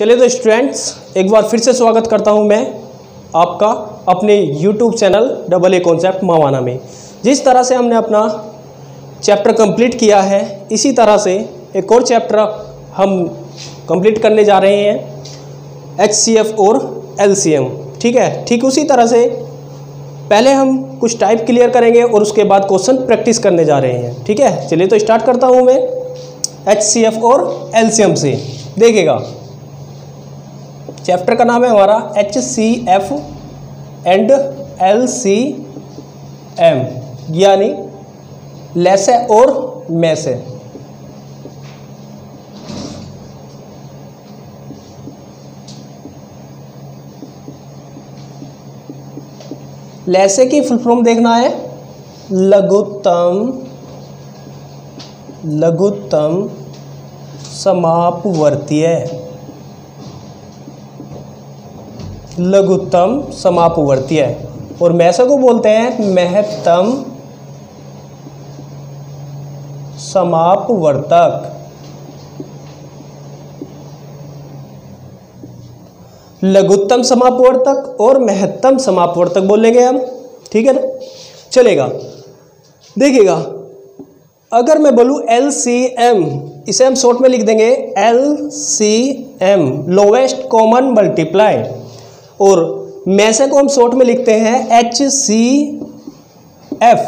चलिए तो स्टूडेंट्स, एक बार फिर से स्वागत करता हूं मैं आपका अपने YouTube चैनल AA कॉन्सेप्ट मावाना में। जिस तरह से हमने अपना चैप्टर कंप्लीट किया है, इसी तरह से एक और चैप्टर हम कंप्लीट करने जा रहे हैं, HCF और LCM। ठीक है, ठीक उसी तरह से पहले हम कुछ टाइप क्लियर करेंगे और उसके बाद क्वेश्चन प्रैक्टिस करने जा रहे हैं। ठीक है, चलिए तो स्टार्ट करता हूं मैं HCF और LCM से। देखिएगा, चैप्टर का नाम है हमारा HCF एंड LCM, यानी लैसे और मैसे। लैसे की फुल फॉर्म देखना है, लघुत्तम समापवर्तीय। लघुत्तम समापवर्तीय। और मैसे को बोलते हैं महत्तम समापवर्तक। लघुत्तम समापवर्तक और महत्तम समापवर्तक बोलेंगे हम। ठीक है ना, चलेगा। देखिएगा, अगर मैं बोलूं LCM, इसे हम शॉर्ट में लिख देंगे LCM, लोवेस्ट कॉमन मल्टीप्लाई। और मैसे को हम शॉर्ट में लिखते हैं HCF,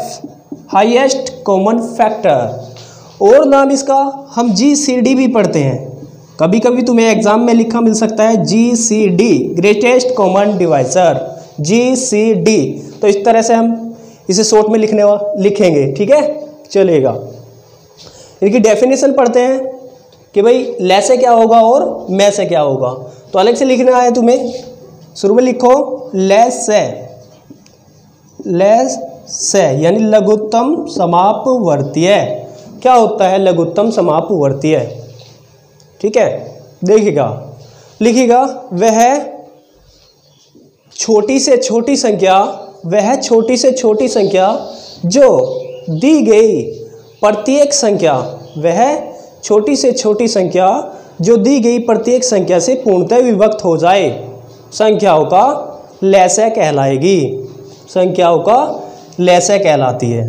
हाईएस्ट कॉमन फैक्टर। और नाम इसका हम GCD भी पढ़ते हैं। कभी कभी तुम्हें एग्जाम में लिखा मिल सकता है GCD, greatest common divisor, GCD। तो इस तरह से हम इसे शॉर्ट में लिखेंगे। ठीक है, चलेगा। इनकी डेफिनेशन पढ़ते हैं कि भाई लैसे क्या होगा और मैसे क्या होगा। तो अलग से लिखना है तुम्हें। शुरू में लिखो लैसे यानी लघुत्तम समापवर्तीय। क्या होता है लघुत्तम समापवर्तीय? ठीक है, देखिएगा, लिखिएगा, वह छोटी से छोटी संख्या जो दी गई प्रत्येक संख्या, वह छोटी से छोटी संख्या जो दी गई प्रत्येक संख्या से पूर्णतः विभक्त हो जाए, संख्याओं का लैसे कहलाएगी। संख्याओं का लैसे कहलाती है।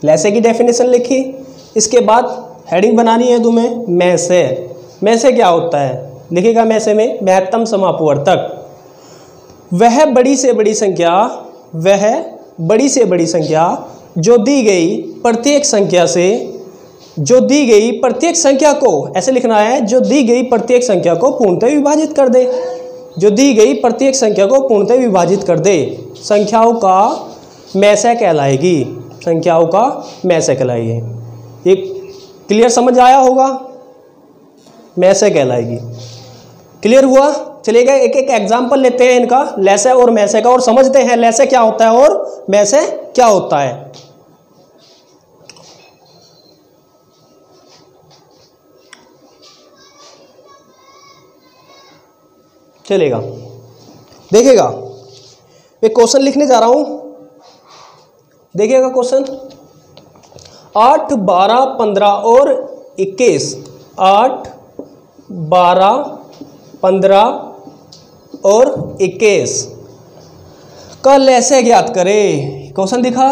लैसे की डेफिनेशन लिखी। इसके बाद हेडिंग बनानी है तुम्हें मैसे। मैसे क्या होता है? लिखिएगा, मैसे में महत्तम समापवर्तक। वह बड़ी से बड़ी संख्या जो दी गई प्रत्येक संख्या को, ऐसे लिखना है, जो दी गई प्रत्येक संख्या को पूर्णतः विभाजित कर दे। जो दी गई प्रत्येक संख्या को पूर्णतः विभाजित कर दे, संख्याओं का मैसे कहलाएगी। संख्याओं का मैसे कहलाएगी। ये क्लियर समझ आया होगा? मैसे कहलाएगी। क्लियर हुआ? चलिएगा, एक एक एग्जाम्पल लेते हैं इनका, लैसे और मैसे का, और समझते हैं लैसे क्या होता है और मैसे क्या होता है। चलेगा, देखिएगा, एक क्वेश्चन लिखने जा रहा हूं। देखिएगा क्वेश्चन, 8, 12, 15 और 21। 8, 12, 15 और 21 का लैसे ज्ञात करें। क्वेश्चन दिखा,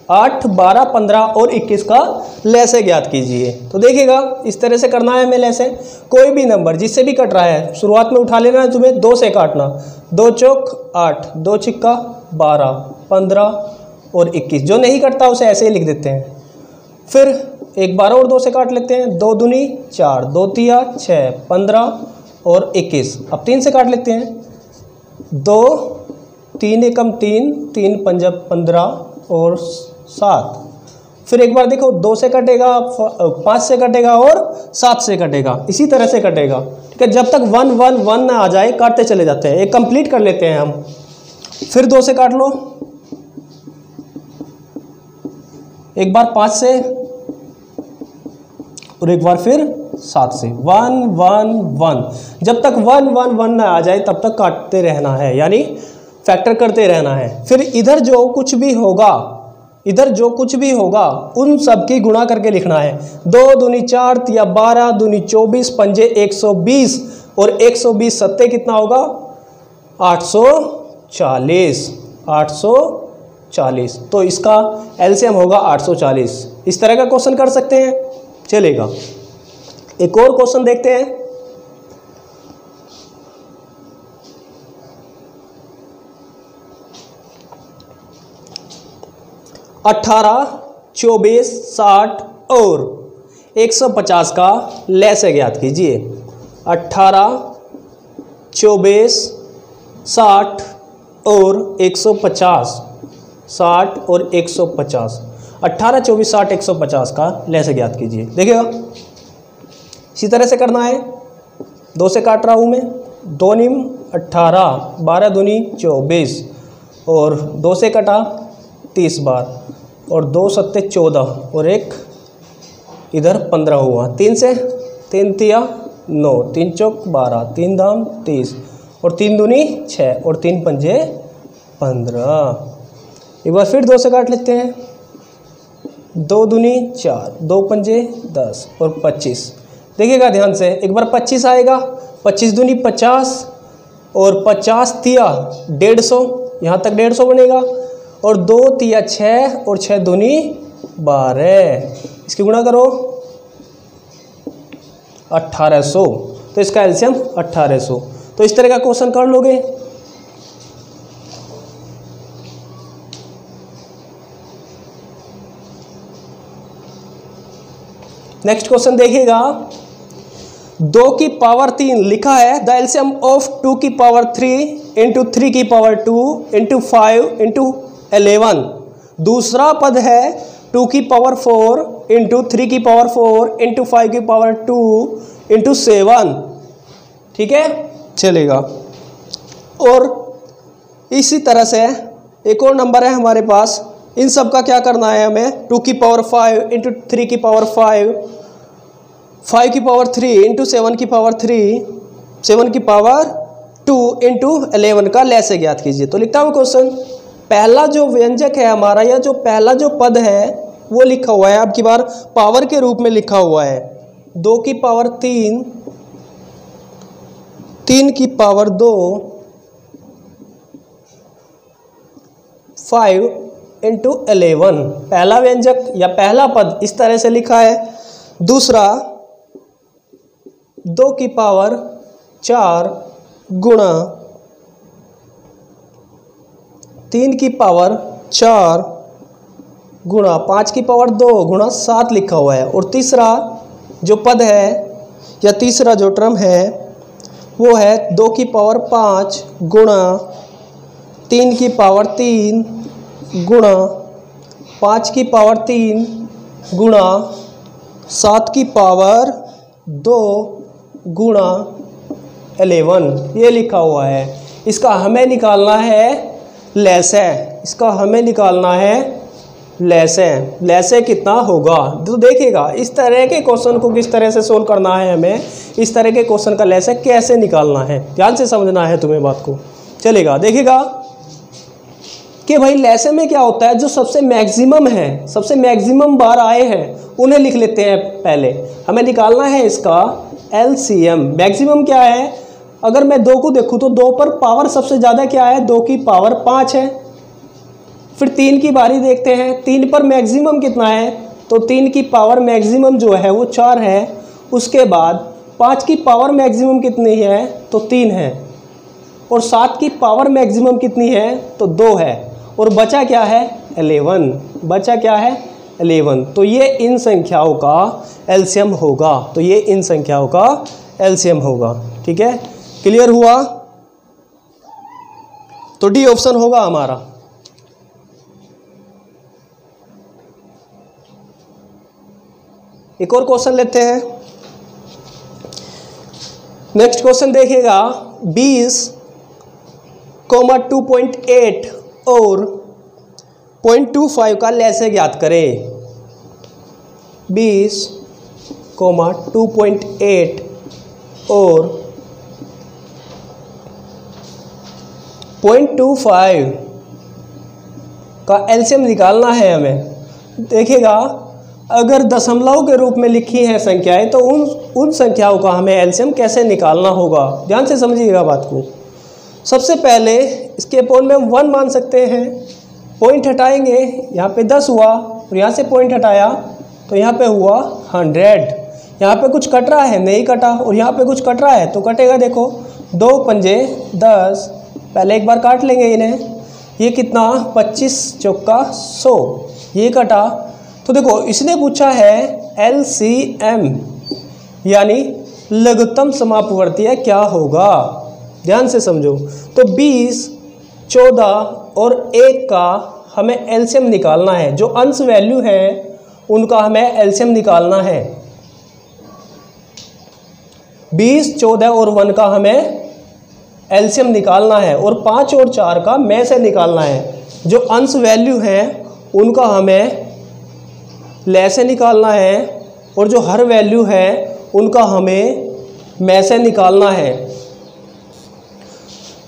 8, 12, 15 और 21 का लैसे ज्ञात कीजिए। तो देखिएगा, इस तरह से करना है हमें लैसे। कोई भी नंबर जिससे भी कट रहा है, शुरुआत में उठा लेना है तुम्हें, 2 से काटना। 2 चौक 8, 2 छिक्का 12, 15 और 21। जो नहीं कटता उसे ऐसे ही लिख देते हैं। फिर एक 12 और 2 से काट लेते हैं। 2 दूनी 4, 2 तिया 6, 15 और 21। अब 3 से काट लेते हैं। 2, 3 एकम 3, 3 पंजा 15 और 7। फिर एक बार देखो, 2 से कटेगा, 5 से कटेगा और 7 से कटेगा। इसी तरह से कटेगा। ठीक है, जब तक 1 1 1 ना आ जाए काटते चले जाते हैं। एक कंप्लीट कर लेते हैं हम। फिर 2 से काट लो, एक बार 5 से और एक बार फिर 7 से। 1 1 1। जब तक 1 1 1 ना आ जाए तब तक काटते रहना है, यानी फैक्टर करते रहना है। फिर इधर जो कुछ भी होगा इधर जो कुछ भी होगा उन सब की गुणा करके लिखना है। 2 दूनी 4 तिया 12 दूनी 24 पंजे 120 और 120 सत्ते कितना होगा 840। 840 तो इसका एलसीएम होगा 840। इस तरह का क्वेश्चन कर सकते हैं, चलेगा। एक और क्वेश्चन देखते हैं। अठारह 24 60 और 150 का लैसे ज्ञात कीजिए। 18 24 60 और 150, 60 और 150, 18 24 60 150 का लैसे ज्ञात कीजिए। देखिएगा इसी तरह से करना है। 2 से काट रहा हूँ मैं, 2 निम 18, 12 दूनी 24 और 2 से कटा 30 बार और 2 सत्ते 14 और एक इधर 15 हुआ। 3 से 3 तिया 9, 3 चौक 12, 3 दाम 30 और 3 दूनी 6 और 3 पंजे 15। एक बार फिर 2 से काट लेते हैं। 2 दूनी 4, 2 पंजे 10 और 25। देखिएगा ध्यान से, एक बार 25 आएगा, 25 दूनी 50 और 50 तिया 150, यहाँ तक 150 बनेगा और 2 तिया 6 और 6 दूनी 12, इसकी गुणा करो 1800। तो इसका एलसीएम 1800। तो इस तरह का क्वेश्चन कर लोगे। नेक्स्ट क्वेश्चन देखिएगा। 2 की पावर 3 लिखा है। द एलसीएम ऑफ 2 की पावर 3 इंटू 3 की पावर 2 इंटू 5 इंटू 11। दूसरा पद है 2 की पावर 4 इंटू 3 की पावर 4 इंटू 5 की पावर 2 इंटू 7। ठीक है, चलेगा। और इसी तरह से एक और नंबर है हमारे पास। इन सब का क्या करना है हमें। 2 की पावर 5 इंटू 3 की पावर 5, 5 की पावर 3 इंटू 7 की पावर 3, 7 की पावर 2 इंटू 11 का लैसे ज्ञात कीजिए। तो लिखता हूँ क्वेश्चन। पहला जो व्यंजक है हमारा, या जो पहला जो पद है वो लिखा हुआ है, अब की बार पावर के रूप में लिखा हुआ है। 2 की पावर 3, 3 की पावर 2, 5 इंटू 11। पहला व्यंजक या पहला पद इस तरह से लिखा है। दूसरा 2 की पावर 4 गुणा 3 की पावर 4 गुणा 5 की पावर 2 गुणा 7 लिखा हुआ है। और तीसरा जो पद है या तीसरा जो टर्म है वो है 2 की पावर 5 गुणा 3 की पावर 3 गुणा 5 की पावर 3 गुणा 7 की पावर 2 गुणा 11, ये लिखा हुआ है। इसका हमें निकालना है लैसे, इसका हमें निकालना है लैसे। लैसे कितना होगा तो देखिएगा इस तरह के क्वेश्चन को किस तरह से सोल्व करना है। हमें इस तरह के क्वेश्चन का लैसे कैसे निकालना है, ध्यान से समझना है तुम्हें बात को, चलेगा। देखिएगा कि भाई लैसे में क्या होता है, जो सबसे मैक्सिमम है, सबसे मैक्सिमम बार आए हैं उन्हें लिख लेते हैं पहले। हमें निकालना है इसका एलसीएम। मैक्सिमम क्या है, अगर मैं 2 को देखूँ तो 2 पर पावर सबसे ज़्यादा क्या है, 2 की पावर 5 है। फिर 3 की बारी देखते हैं, 3 पर मैक्सिमम कितना है, तो 3 की पावर मैक्सिमम जो है वो 4 है। उसके बाद 5 की पावर मैक्सिमम कितनी है, तो 3 है। और 7 की पावर मैक्सिमम कितनी है, तो 2 है। और बचा क्या है, 11। बचा क्या है, 11। तो ये इन संख्याओं का एलसीएम होगा। तो ये इन संख्याओं का एलसीएम होगा। ठीक है, क्लियर हुआ। तो डी ऑप्शन होगा हमारा। एक और क्वेश्चन लेते हैं। नेक्स्ट क्वेश्चन देखिएगा। 20, 2.8 और 0.25 का लैसे ज्ञात करें। 20, 2.8 और 0.25 का एलसीएम निकालना है हमें। देखिएगा अगर दशमलव के रूप में लिखी है संख्याएं तो उन संख्याओं का हमें एलसीएम कैसे निकालना होगा, ध्यान से समझिएगा बात को। सबसे पहले इसके अपोन में 1 मान सकते हैं, पॉइंट हटाएंगे, यहाँ पे 10 हुआ और यहाँ से पॉइंट हटाया तो यहाँ पे हुआ 100। यहाँ पे कुछ कट रहा है, नहीं कटा, और यहाँ पे कुछ कट रहा है तो कटेगा। देखो 2 पंजे 10, पहले एक बार काट लेंगे इन्हें, ये कितना 25 चौका 100, ये कटा। तो देखो इसने पूछा है एलसीएम यानी लघुत्तम समापवर्तीय क्या होगा, ध्यान से समझो। तो 20, 14 और 1 का हमें एलसीएम निकालना है। जो अंश वैल्यू है उनका हमें एलसीएम निकालना है। 20, 14 और 1 का हमें एलसीएम निकालना है और 5 और 4 का में से निकालना है। जो अंश वैल्यू है उनका हमें ले से निकालना है और जो हर वैल्यू है उनका हमें में से निकालना है।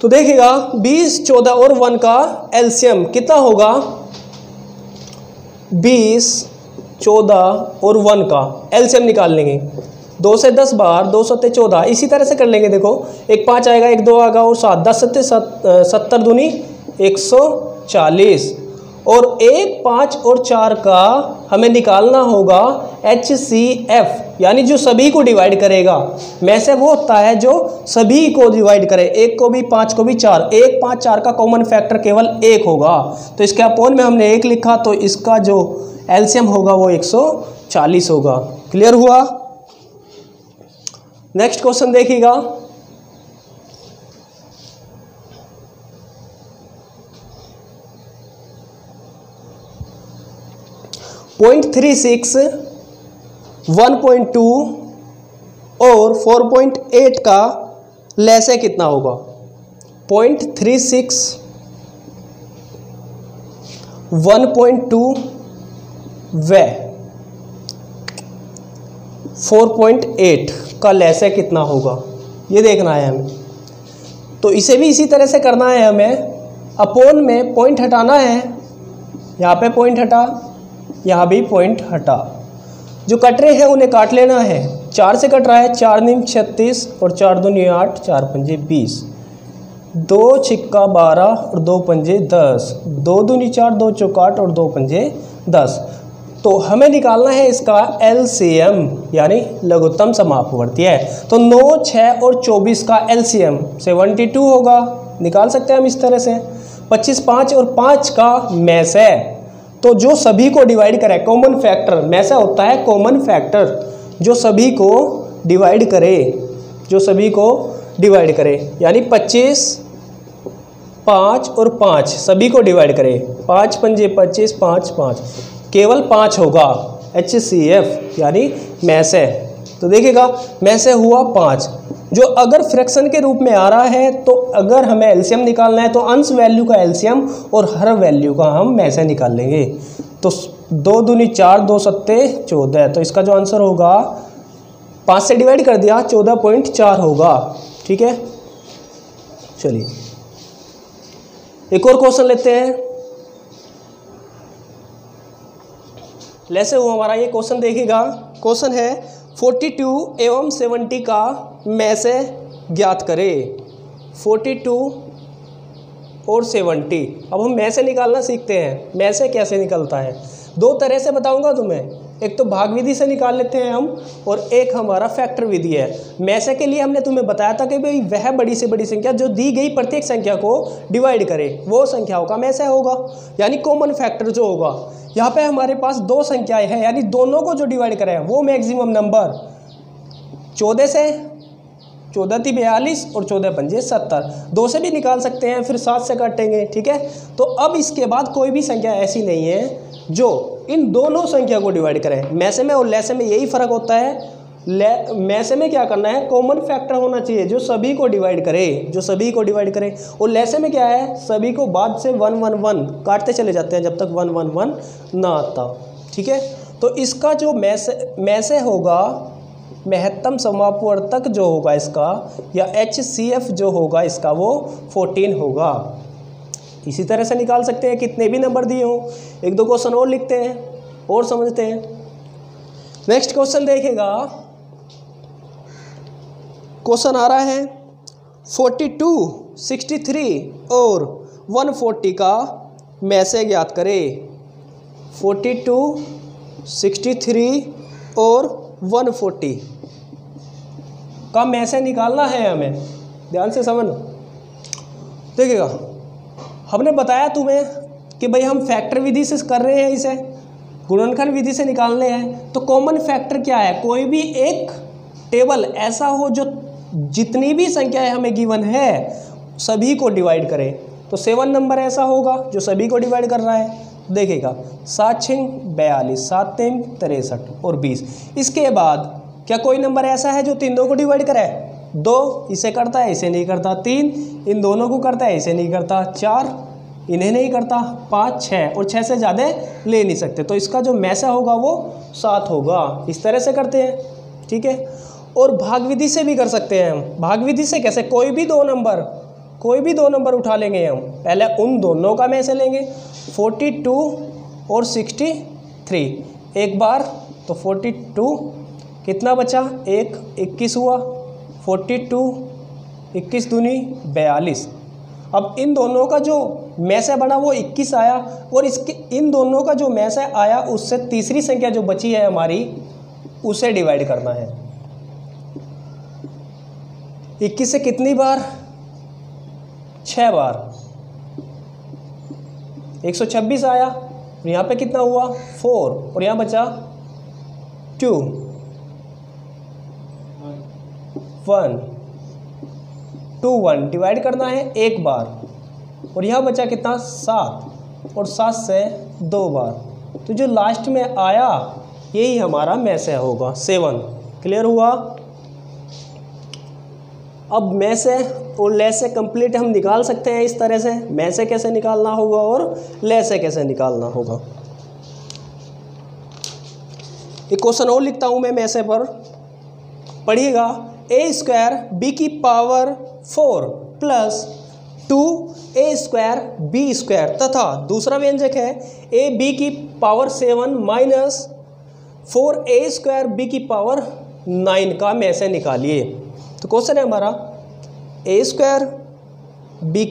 तो देखिएगा 20, 14 और 1 का एलसीएम कितना होगा। 20, 14 और 1 का एलसीएम निकाल लेंगे। 2 से 10 बार 2 सत्ते 14, इसी तरह से कर लेंगे। देखो एक 5 आएगा, एक 2 आएगा और 7, 10 सत्ते 70 दूनी 140 और 1, 5 और 4 का हमें निकालना होगा HCF यानी जो सभी को डिवाइड करेगा। में से वो होता है जो सभी को डिवाइड करे, 1 को भी 5 को भी 4, 1, 5, 4 का कॉमन फैक्टर केवल 1 होगा। तो इसके अपोन में हमने 1 लिखा तो इसका जो एलसीएम होगा वो 140 होगा। क्लियर हुआ। नेक्स्ट क्वेश्चन देखिएगा। .36, 1.2 और 4.8 का लैसे कितना होगा। 0.36, 1.2 व 4.8 का लैसे कितना होगा, ये देखना है हमें। तो इसे भी इसी तरह से करना है हमें। अपोन में पॉइंट हटाना है, यहाँ पे पॉइंट हटा, यहाँ भी पॉइंट हटा। जो कट रहे हैं उन्हें काट लेना है। 4 से कट रहा है, 4 नीम 36 और 4 दूनी 8, 4 पंजे 20, 2 छिक्का 12 और 2 पंजे 10, 2 दूनी 4, 2 चौका 8 और 2 पंजे 10। तो हमें निकालना है इसका एलसीएम यानी लघुत्तम समापवर्तीय। तो 9, 6 और 24 का एलसीएम 72 होगा, निकाल सकते हैं हम इस तरह से। 25, 5 और 5 का में से, तो जो सभी को डिवाइड करे, कॉमन फैक्टर में से होता है कॉमन फैक्टर, जो सभी को डिवाइड करे, जो सभी को डिवाइड करे यानी 25, 5 और 5 सभी को डिवाइड करे। 5 पंजे 25, 5 5, केवल 5 होगा HCF यानी में से। तो देखिएगा में से हुआ 5। जो अगर फ्रैक्शन के रूप में आ रहा है तो अगर हमें एलसीएम निकालना है तो अंश वैल्यू का एलसीएम और हर वैल्यू का हम में से निकाल लेंगे। तो 2 दूनी 4, 2 सत्ते 14, तो इसका जो आंसर होगा 5 से डिवाइड कर दिया 14.4 होगा। ठीक है, चलिए एक और क्वेश्चन लेते हैं। लेसे हुआ हमारा ये क्वेश्चन, देखिएगा क्वेश्चन है 42 एवं 70 का में से ज्ञात करें। 42 और 70, अब हम में से निकालना सीखते हैं। में से कैसे निकलता है, 2 तरह से बताऊंगा तुम्हें। एक तो भाग विधि से निकाल लेते हैं हम और एक हमारा फैक्टर विधि है। में से के लिए हमने तुम्हें बताया था कि भाई वह बड़ी से बड़ी संख्या जो दी गई प्रत्येक संख्या को डिवाइड करे वो संख्याओं का में से होगा, यानी कॉमन फैक्टर जो होगा। यहाँ पे हमारे पास 2 संख्याएं हैं, यानी दोनों को जो डिवाइड करे वो मैक्सिमम नंबर। 14 से 14 × 42 और 14 पंजे 70, 2 से भी निकाल सकते हैं, फिर 7 से काटेंगे। ठीक है, तो अब इसके बाद कोई भी संख्या ऐसी नहीं है जो इन दोनों संख्या को डिवाइड करे। में से में और लेसे में यही फर्क होता है। में से में क्या करना है, कॉमन फैक्टर होना चाहिए जो सभी को डिवाइड करे, जो सभी को डिवाइड करे। और लेसे में क्या है, सभी को बाद से 1 1 1 काटते चले जाते हैं जब तक 1 1 1 ना आता। ठीक है, तो इसका जो में से होगा, महत्तम समापवर्तक जो होगा इसका, या HCF जो होगा इसका, वो 14 होगा। इसी तरह से निकाल सकते हैं कितने भी नंबर दिए हों। एक दो क्वेश्चन और लिखते हैं और समझते हैं। नेक्स्ट क्वेश्चन देखेगा, क्वेश्चन आ रहा है 42, 63 और 140 का मैसे ज्ञात करें। 42, 63 और 140 का मैसे निकालना है हमें, ध्यान से समझ। देखिएगा, हमने बताया तुम्हें कि भाई हम फैक्टर विधि से कर रहे हैं, इसे गुणनखंड विधि से निकालने हैं। तो कॉमन फैक्टर क्या है, कोई भी एक टेबल ऐसा हो जो जितनी भी संख्याएं हमें गिवन है सभी को डिवाइड करे। तो 7 नंबर ऐसा होगा जो सभी को डिवाइड कर रहा है। देखिएगा 7 6 42, 7 3 63 और 20। इसके बाद क्या कोई नंबर ऐसा है जो तीनों को डिवाइड करे? 2 इसे करता है, इसे नहीं करता। 3 इन दोनों को करता है, इसे नहीं करता। 4 इन्हें नहीं करता। 5 6 और 6 से ज़्यादा ले नहीं सकते। तो इसका जो मैसा होगा वो 7 होगा। इस तरह से करते हैं, ठीक है। और भाग विधि से भी कर सकते हैं हम। भाग विधि से कैसे? कोई भी दो नंबर उठा लेंगे हम। पहले उन दोनों का मैसे लेंगे, 42 और 63 एक बार। तो 42 कितना बचा? 1 21 हुआ। 42 21 दूनी 42। अब इन दोनों का जो मैसे बना वो 21 आया, और इसके इन दोनों का जो मैसे आया उससे तीसरी संख्या जो बची है हमारी उसे डिवाइड करना है। 21 से कितनी बार? 6 बार। 126 आया, और यहाँ पे कितना हुआ? 4, और यहाँ बचा 2 1 2 1 डिवाइड करना है एक बार, और यहाँ बचा कितना? 7, और 7 से 2 बार। तो जो लास्ट में आया यही हमारा मैसे होगा 7। क्लियर हुआ? अब मैसे और लेसे कंप्लीट हम निकाल सकते हैं इस तरह से। मैसे कैसे निकालना होगा और लेसे कैसे निकालना होगा। एक क्वेश्चन और लिखता हूं मैं मैसे पर, पढ़िएगा। a² b² 4 plus 2a² b² तथा दूसरा व्यंजक है ab⁴ माइनस 4a² b⁴ 9 का मैसे निकालिए। तो क्वेश्चन है हमारा a² b⁴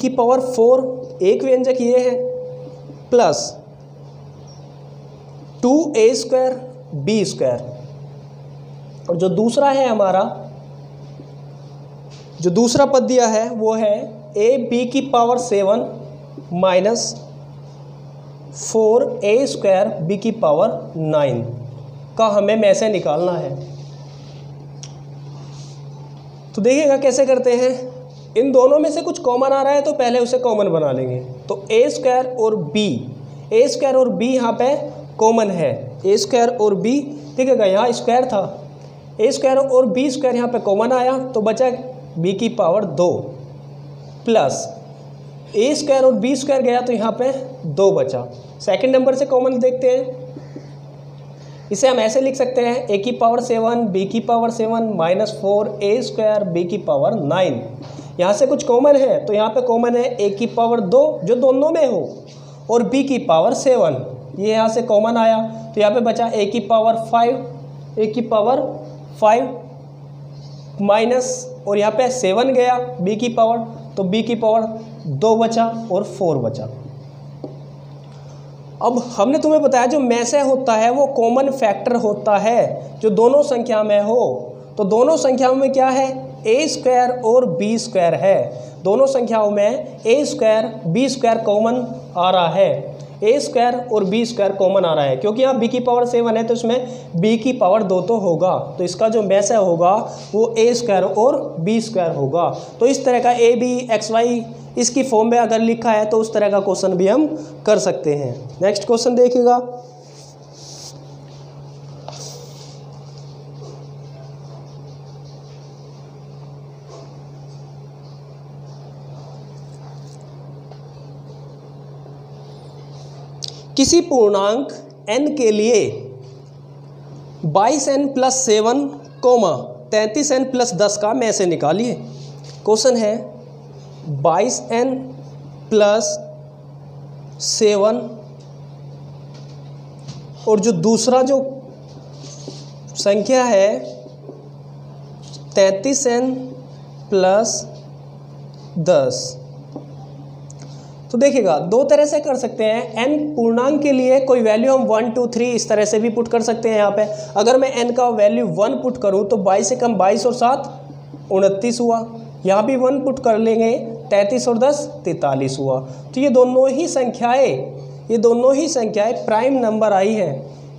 एक व्यंजक ये है, प्लस 2a² b², और जो दूसरा है हमारा, जो दूसरा पद दिया है वो है ab⁴ माइनस 4a² b⁴ 9 का हमें मैसे निकालना है। तो देखिएगा कैसे करते हैं। इन दोनों में से कुछ कॉमन आ रहा है तो पहले उसे कॉमन बना लेंगे। तो a² और b यहाँ पे कॉमन है। a² और b, देखिएगा यहाँ स्क्वायर था, a² और b² यहाँ पे कॉमन आया तो बचा b⁴ 2 प्लस a² और b² गया तो यहाँ पे 2 बचा। सेकंड नंबर से कॉमन देखते हैं। इसे हम ऐसे लिख सकते हैं a⁴ b⁴ minus 4a² b⁴ 9। यहाँ से कुछ कॉमन है तो यहाँ पे कॉमन है a⁴ 2 जो दोनों में हो, और b⁴ 7 ये यहाँ से कॉमन आया तो यहाँ पे बचा a⁴ माइनस, और यहाँ पे 7 गया b⁴, तो b⁴ 2 बचा और 4 बचा। अब हमने तुम्हें बताया जो मैसे होता है वो कॉमन फैक्टर होता है जो दोनों संख्या में हो। तो दोनों संख्याओं में क्या है? a² और b² है। दोनों संख्याओं में a² b² कॉमन आ रहा है। a² और b² कॉमन आ रहा है क्योंकि यहाँ b⁴ 7 है तो इसमें b⁴ 2 तो होगा। तो इसका जो मैसे होगा वो a² और b² होगा। तो इस तरह का a b x y इसकी फॉर्म में अगर लिखा है तो उस तरह का क्वेश्चन भी हम कर सकते हैं। नेक्स्ट क्वेश्चन देखिएगा। किसी पूर्णांक n के लिए 22n + 7, 33n + 10 का मैसे निकालिए। क्वेश्चन है 22n + 7 और जो दूसरा जो संख्या है 33n प्लस 10। तो देखिएगा दो तरह से कर सकते हैं। n पूर्णांक के लिए कोई वैल्यू हम 1 2 3 इस तरह से भी पुट कर सकते हैं। यहाँ पे अगर मैं n का वैल्यू 1 पुट करूँ तो 22 से कम 22 और 7 29 हुआ। यहाँ भी 1 पुट कर लेंगे 33 और 10 43 हुआ। तो ये दोनों ही संख्याएं प्राइम नंबर आई है,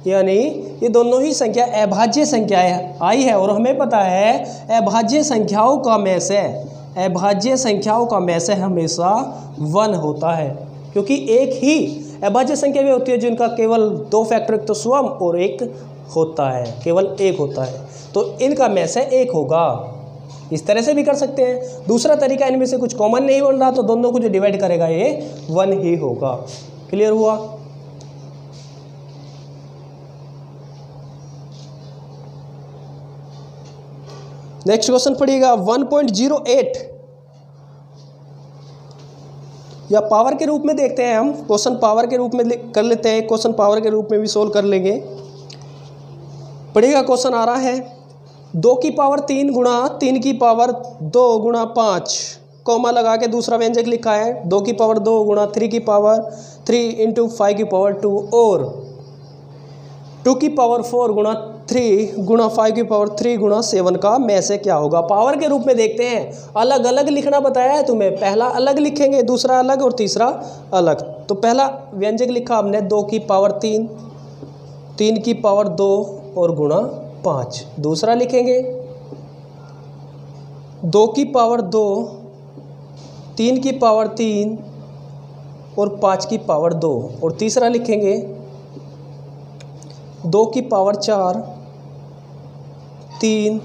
यानी ये दोनों ही संख्या अभाज्य संख्याएं आई है। और हमें पता है अभाज्य संख्याओं का मैसे हमेशा 1 होता है, क्योंकि एक ही अभाज्य संख्या भी होती है जिनका केवल 2 फैक्टर, एक तो स्वयं और एक होता है, केवल एक होता है, तो इनका मैसे 1 होगा। इस तरह से भी कर सकते हैं। दूसरा तरीका, इनमें से कुछ कॉमन नहीं बन रहा तो दोनों को जो डिवाइड करेगा ये 1 ही होगा। क्लियर हुआ? नेक्स्ट क्वेश्चन पढ़िएगा 1.08 या पावर के रूप में देखते हैं हम। क्वेश्चन पावर के रूप में कर लेते हैं, क्वेश्चन पावर के रूप में भी सोल्व कर लेंगे। पढ़िएगा क्वेश्चन आ रहा है 2 की पावर 3 गुणा 3 की पावर 2 गुणा 5, कॉमा लगा के दूसरा व्यंजक लिखा है 2 की पावर 2 गुणा 3 की पावर 3 इंटू 5 की पावर 2 और 2 की पावर 4 गुणा 3 गुणा 5 की पावर 3 गुणा 7 का में से क्या होगा। पावर के रूप में देखते हैं, अलग अलग लिखना बताया है तुम्हें। पहला अलग लिखेंगे, दूसरा अलग और तीसरा अलग। तो पहला व्यंजक लिखा हमने 2 की पावर 3, 3 की पावर 2 और गुणा 5। दूसरा लिखेंगे 2 की पावर 2, 3 की पावर 3 और 5 की पावर 2। और तीसरा लिखेंगे 2 की पावर 4, 3,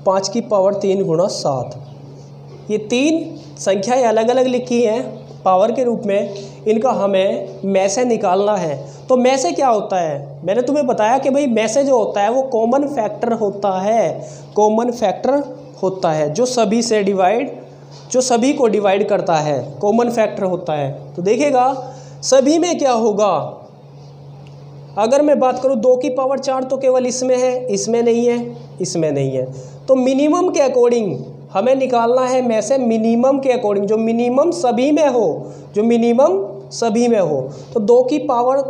5 की पावर 3 गुणा 7। ये 3 संख्याएं अलग अलग लिखी हैं पावर के रूप में, इनका हमें में से निकालना है। तो में से क्या होता है, मैंने तुम्हें बताया कि भाई में से जो होता है वो कॉमन फैक्टर होता है। कॉमन फैक्टर होता है जो सभी को डिवाइड करता है, कॉमन फैक्टर होता है। तो देखिएगा सभी में क्या होगा। अगर मैं बात करूं 2 की पावर 4 तो केवल इसमें है, इसमें नहीं है, इसमें नहीं है। तो मिनिमम के अकॉर्डिंग हमें निकालना है में से, मिनिमम के अकॉर्डिंग जो मिनिमम सभी में हो। तो 2 की पावर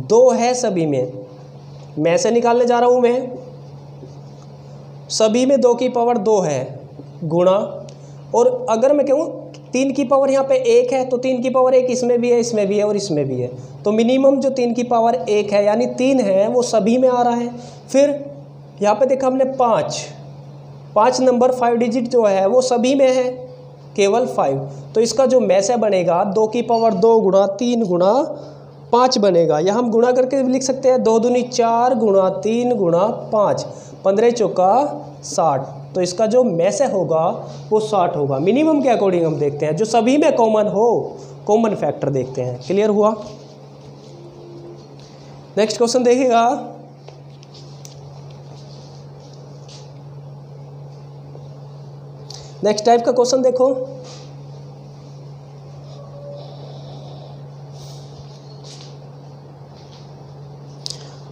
2 है सभी में से निकालने जा रहा हूं मैं। सभी में 2 की पावर 2 है गुणा, और अगर मैं कहूँ 3 की पावर यहाँ पे 1 है तो 3 की पावर 1 इसमें भी है, इसमें भी है और इसमें भी है। तो मिनिमम जो 3 की पावर 1 है यानी 3 है वो सभी में आ रहा है। फिर यहाँ पे देखा हमने 5 नंबर 5 डिजिट जो है वो सभी में है, केवल 5। तो इसका जो में से बनेगा 2 की पावर 2 गुणा 3 गुणा 5 बनेगा। यहाँ हम गुणा करके लिख सकते हैं 2 दूनी 4 गुणा 3 गुणा 5, 15 चौका 60। तो इसका जो में से होगा वो 60 होगा। मिनिमम के अकॉर्डिंग हम देखते हैं, जो सभी में कॉमन हो, कॉमन फैक्टर देखते हैं। क्लियर हुआ? नेक्स्ट क्वेश्चन देखिएगा नेक्स्ट टाइप का क्वेश्चन देखो।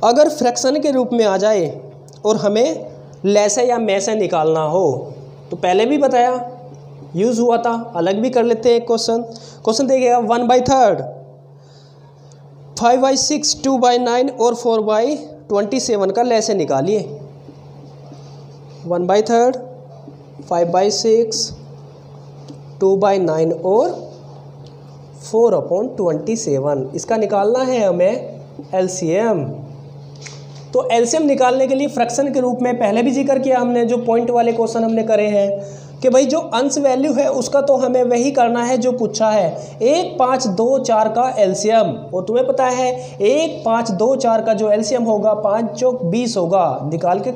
अगर फ्रैक्शन के रूप में आ जाए और हमें लेसे या में से निकालना हो, तो पहले भी बताया, यूज़ हुआ था, अलग भी कर लेते हैं क्वेश्चन देखिएगा 1/3, 5/6, 2/9 और 4/27 का लेसे निकालिए। 1/3, 5/6, 2/9 और 4/27, इसका निकालना है हमें एलसीएम। तो एलसीएम निकालने के लिए फ्रैक्शन के रूप में पहले भी जिक्र किया हमने, जो पॉइंट वाले क्वेश्चन हमने करे हैं कि भाई जो अंश वैल्यू है उसका तो हमें वही करना है जो पूछा है, 1, 5, 2, 4 का एलसीएम। और तुम्हें पता है 1, 5, 2, 4 का जो एलसीएम होगा 5 चौक 20 होगा। निकाल के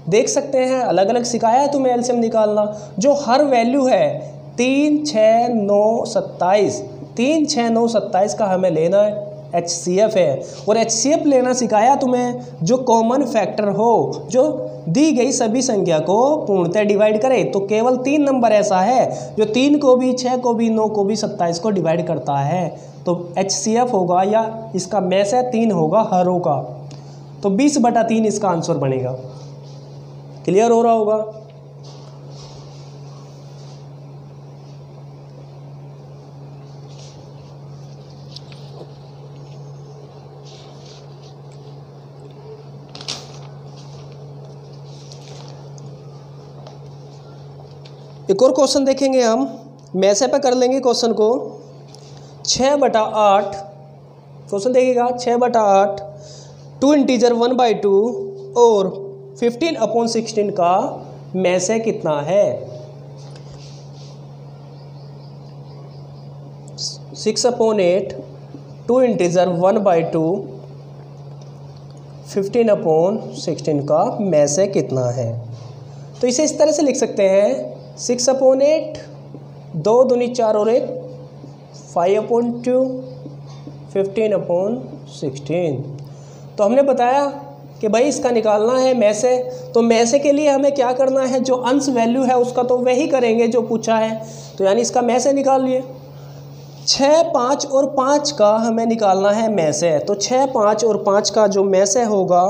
देख सकते हैं, अलग अलग सिखाया है तुम्हें एलसीएम निकालना। जो हर वैल्यू है 3, 6, 9, 27, 3, 6, 9, 27 का हमें लेना है, HCF है। और HCF लेना सिखाया तुम्हें जो कॉमन फैक्टर हो, जो दी गई सभी संख्या को पूर्णतः डिवाइड करे। तो केवल 3 नंबर ऐसा है जो 3 को भी, 6 को भी, 9 को भी, 27 को डिवाइड करता है। तो HCF होगा या इसका मैस है 3 होगा हर रो का, तो 20/3 इसका आंसर बनेगा। क्लियर हो रहा होगा। एक और क्वेश्चन देखेंगे हम, मैसे पे कर लेंगे क्वेश्चन को। 6/8 क्वेश्चन देखिएगा, 6/8 2 इंटीजर 1/2 और 15/16 का मैसे कितना है। 6/8 2 इंटीजर 1/2 15/16 का मैसे कितना है। तो इसे इस तरह से लिख सकते हैं, 6/8 2 दूनी 4 और 1 5/2 15/16। तो हमने बताया कि भाई इसका निकालना है मैसे, तो मैसे के लिए हमें क्या करना है, जो अंश वैल्यू है उसका तो वही करेंगे जो पूछा है। तो यानी इसका मैसे निकाल लिए। 6, 5 और 5 का हमें निकालना है मैसे, तो 6, 5 और 5 का जो मैसे होगा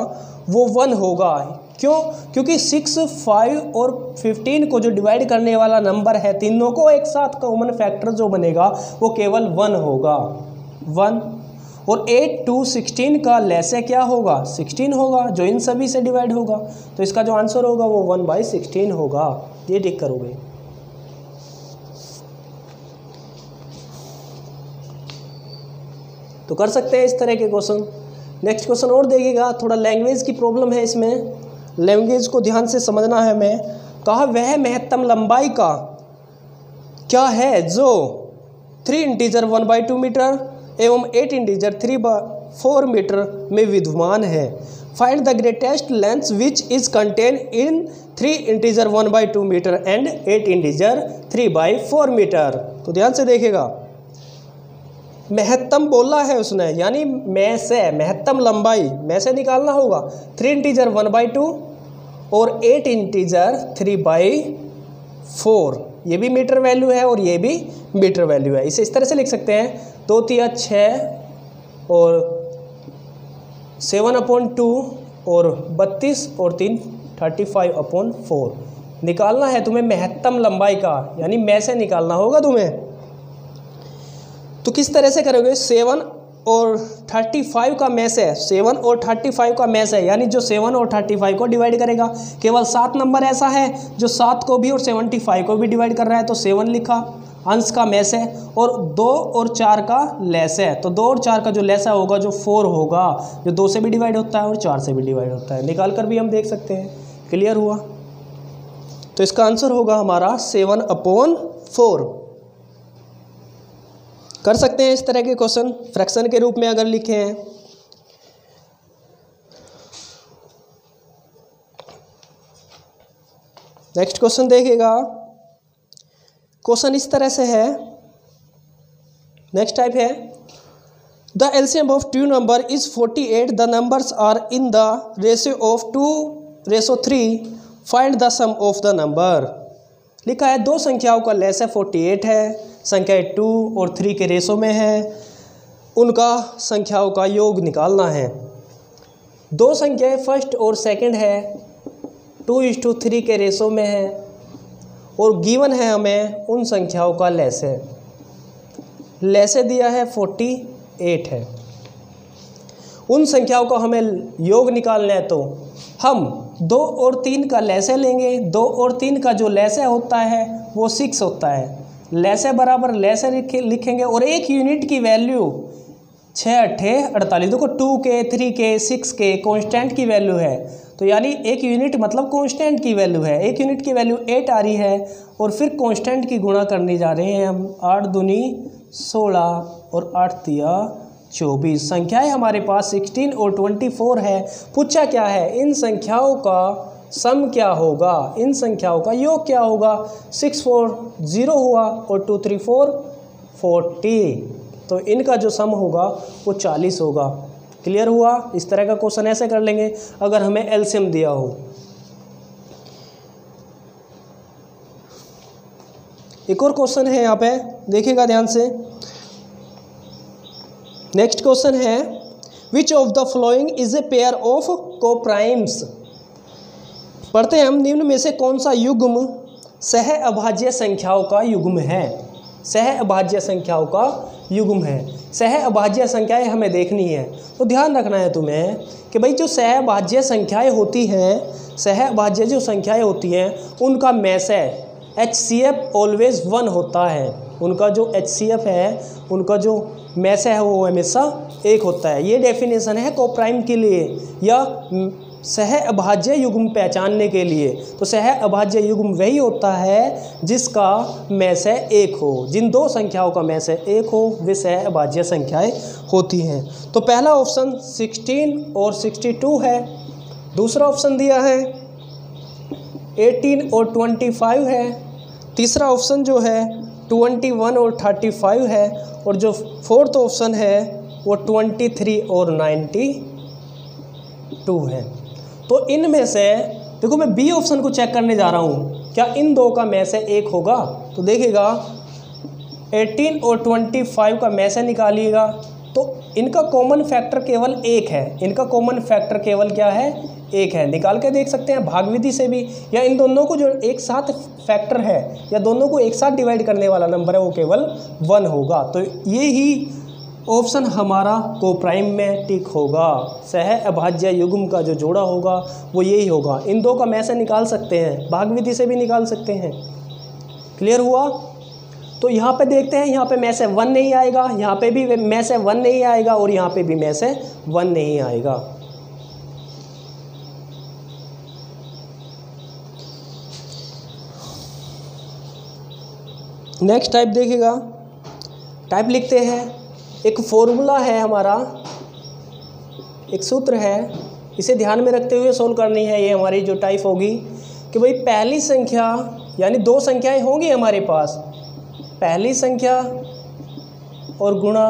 वो 1 होगा। क्यों? क्योंकि 6, 5 और 15 को जो डिवाइड करने वाला नंबर है, तीनों को एक साथ कॉमन फैक्टर जो बनेगा वो केवल 1 होगा, 1। और 8 2 16 का लेसे क्या होगा, 16 होगा, जो इन सभी से डिवाइड होगा। तो इसका जो आंसर होगा वो 1/16 होगा। ये टिक करोगे। तो कर सकते हैं इस तरह के क्वेश्चन। नेक्स्ट क्वेश्चन और देखिएगा, थोड़ा लैंग्वेज की प्रॉब्लम है इसमें, लैंग्वेज को ध्यान से समझना है हमें। कहा वह महत्तम लंबाई का क्या है जो 3 इंटीजर 1/2 मीटर एवं 8 इंटीजर 3/4 मीटर में विद्यमान है। Find the greatest length which is contain in 3 integer 1/2 metre and 8 integer 3/4 metre. तो ध्यान से देखेगा, महत्तम बोला है उसने, यानी में से महत्तम लंबाई में से निकालना होगा। 3 इंटीजर 1/2 और 8 इंटीजर 3/4, ये भी मीटर वैल्यू है और ये भी मीटर वैल्यू है। इसे इस तरह से लिख सकते हैं, 2 3 6 और 7/2 और 32 और 3 35/4 निकालना है तुम्हें महत्तम लंबाई का, यानी में से निकालना होगा तुम्हें। तो किस तरह से करोगे, 7 और 35 का मैस है, 7 और 35 का मैस है, यानी जो 7 और 35 को डिवाइड करेगा। केवल 7 नंबर ऐसा है जो 7 को भी और 75 को भी डिवाइड कर रहा है, तो 7 लिखा, अंश का मैस है। और 2 और 4 का लेस है, तो 2 और 4 का जो लेस होगा जो 4 होगा, जो 2 से भी डिवाइड होता है और 4 से भी डिवाइड होता है। निकाल कर भी हम देख सकते हैं। क्लियर हुआ। तो इसका आंसर होगा हमारा 7/4। कर सकते हैं इस तरह के क्वेश्चन फ्रैक्शन के रूप में अगर लिखे हैं। नेक्स्ट क्वेश्चन देखिएगा, क्वेश्चन इस तरह से है। नेक्स्ट टाइप है, the LCM of 2 number is 48, the numbers are in the ratio of 2:3, find the sum of the number. लिखा है दो संख्याओं का लेस है 48 है, संख्या 2 और 3 के रेशो में है, उनका संख्याओं का योग निकालना है। दो संख्याएं फर्स्ट और सेकंड है, 2:3 के रेशो में है और गिवन है हमें उन संख्याओं का लेसे। लेसे दिया है 48 है, उन संख्याओं का हमें योग निकालना है। तो हम 2 और 3 का लेसे लेंगे, 2 और 3 का जो लेसे होता है वो 6 होता है। लेसे बराबर लेसे लिखेंगे और एक यूनिट की वैल्यू 6 8 48। देखो 2 के 3 के 6 के कांस्टेंट की वैल्यू है, तो यानी एक यूनिट मतलब कांस्टेंट की वैल्यू है। एक यूनिट की वैल्यू 8 आ रही है और फिर कांस्टेंट की गुणा करने जा रहे हैं हम। 8 दूनी 16 और 8 तिया 24। संख्याएं हमारे पास 16 और 24 है। पूछा क्या है, इन संख्याओं का सम क्या होगा, इन संख्याओं का योग क्या होगा। 6 4 0 हुआ और 2 3 4 40, तो इनका जो सम होगा वो 40 होगा। क्लियर हुआ। इस तरह का क्वेश्चन ऐसे कर लेंगे अगर हमें एलसीएम दिया हो। एक और क्वेश्चन है यहाँ पे, देखिएगा ध्यान से। नेक्स्ट क्वेश्चन है which of the following is a pair of coprimes. पढ़ते हैं हम, निम्न में से कौन सा युग्म सह अभाज्य संख्याओं का युग्म है। सह अभाज्य संख्याओं का युग्म है। सह अभाज्य संख्याएं हमें देखनी है, तो ध्यान रखना है तुम्हें कि भाई जो सह अभाज्य संख्याएं होती हैं, सह अभाज्य जो संख्याएं होती हैं उनका मैसेज HCF ऑलवेज 1 होता है। उनका जो HCF है, उनका जो मैसेज है वो हमेशा 1 होता है। ये डेफिनेशन है कोप्राइम के लिए या सह अभाज्य युग्म पहचानने के लिए। तो सह अभाज्य युग्म वही होता है जिसका मैसेज 1 हो। जिन दो संख्याओं का मैसेज 1 हो वे सह अभाज्य संख्याएं होती हैं। तो पहला ऑप्शन 16 और 62 है। दूसरा ऑप्शन दिया है 18 और 25 है। तीसरा ऑप्शन जो है 21 और 35 है। और जो फोर्थ ऑप्शन है वो 23 और 92 है। तो इनमें से देखो मैं बी ऑप्शन को चेक करने जा रहा हूँ, क्या इन दो का मैसेज 1 होगा। तो देखिएगा 18 और 25 का मैसेज निकालिएगा तो इनका कॉमन फैक्टर केवल 1 है। इनका कॉमन फैक्टर केवल क्या है, 1 है। निकाल के देख सकते हैं भाग विधि से भी, या इन दोनों को जो एक साथ फैक्टर है या दोनों को एक साथ डिवाइड करने वाला नंबर है वो केवल 1 होगा। तो ये ही ऑप्शन हमारा कोप्राइम में टिक होगा। सह अभाज्य युग्म का जो जोड़ा होगा वो यही होगा। इन दो का मैसेज निकाल सकते हैं, भाग विधि से भी निकाल सकते हैं। क्लियर हुआ। तो यहाँ पे देखते हैं, यहाँ पे मैसेज 1 नहीं आएगा, यहाँ पे भी मैसेज 1 नहीं आएगा और यहाँ पे भी मैसेज 1 नहीं आएगा। नेक्स्ट टाइप देखिएगा, टाइप लिखते हैं। एक फॉर्मूला है हमारा, एक सूत्र है, इसे ध्यान में रखते हुए सोल्व करनी है। ये हमारी जो टाइप होगी कि भाई पहली संख्या यानी दो संख्याएं होंगी हमारे पास, पहली संख्या और गुणा